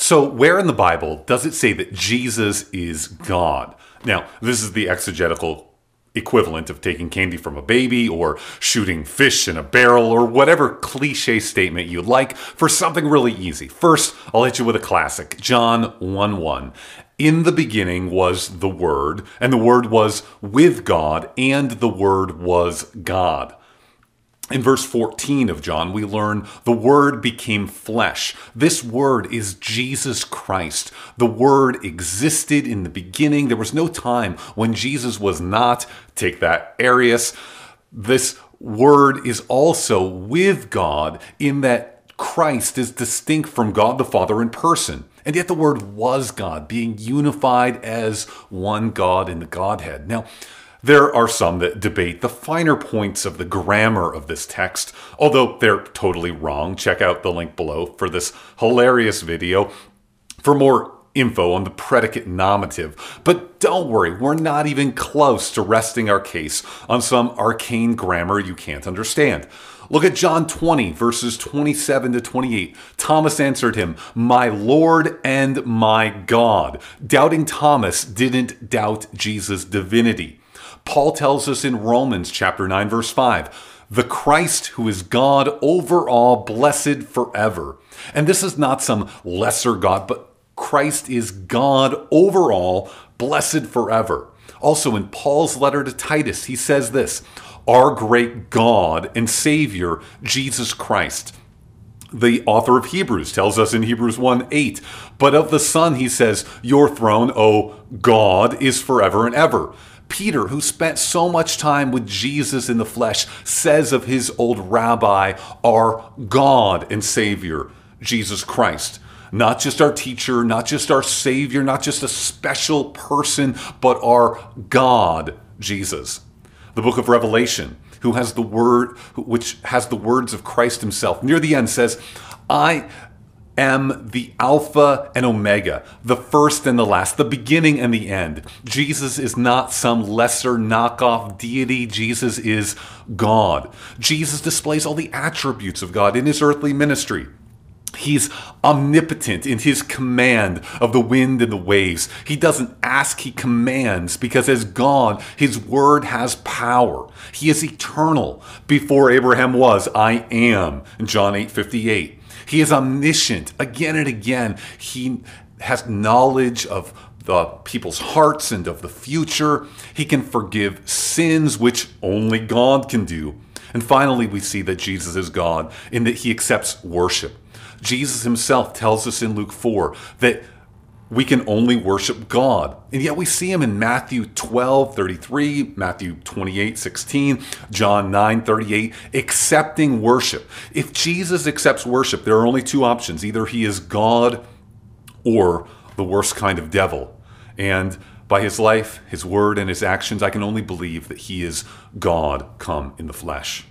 So where in the Bible does it say that Jesus is God? Now, this is the exegetical equivalent of taking candy from a baby or shooting fish in a barrel or whatever cliche statement you like for something really easy. First, I'll hit you with a classic, John 1:1. In the beginning was the Word, and the Word was with God, and the Word was God. In verse 14 of John, we learn the Word became flesh. This Word is Jesus Christ. The Word existed in the beginning. There was no time when Jesus was not. Take that, Arius. This Word is also with God in that Christ is distinct from God the Father in person. And yet the Word was God, being unified as one God in the Godhead. Now, there are some that debate the finer points of the grammar of this text, although they're totally wrong. Check out the link below for this hilarious video for more info on the predicate nominative. But don't worry, we're not even close to resting our case on some arcane grammar you can't understand. Look at John 20, verses 27 to 28. Thomas answered him, "My Lord and my God." Doubting Thomas didn't doubt Jesus' divinity. Paul tells us in Romans chapter 9, verse 5, "The Christ who is God over all, blessed forever." And this is not some lesser God, but Christ is God over all, blessed forever. Also in Paul's letter to Titus, he says this, "Our great God and Savior, Jesus Christ." The author of Hebrews tells us in Hebrews 1:8, "But of the Son," he says, "your throne, O God, is forever and ever." Peter, who spent so much time with Jesus in the flesh, says of his old rabbi, "Our God and Savior, Jesus Christ." Not just our teacher, not just our Savior, not just a special person, but our God, Jesus. The book of Revelation, which has the words of Christ himself, near the end says, "I am the Alpha and Omega, the first and the last, the beginning and the end." Jesus is not some lesser knockoff deity. Jesus is God. Jesus displays all the attributes of God in his earthly ministry. He's omnipotent in his command of the wind and the waves. He doesn't ask, he commands, because as God, his word has power. He is eternal. Before Abraham was, I am, in John 8:58. He is omniscient. Again and again, he has knowledge of the people's hearts and of the future. He can forgive sins, which only God can do. And finally, we see that Jesus is God in that he accepts worship. Jesus himself tells us in Luke 4 that we can only worship God. And yet we see him in Matthew 12:33, Matthew 28:16, John 9:38, accepting worship. If Jesus accepts worship, there are only two options. Either he is God or the worst kind of devil. And by his life, his word, and his actions, I can only believe that he is God come in the flesh.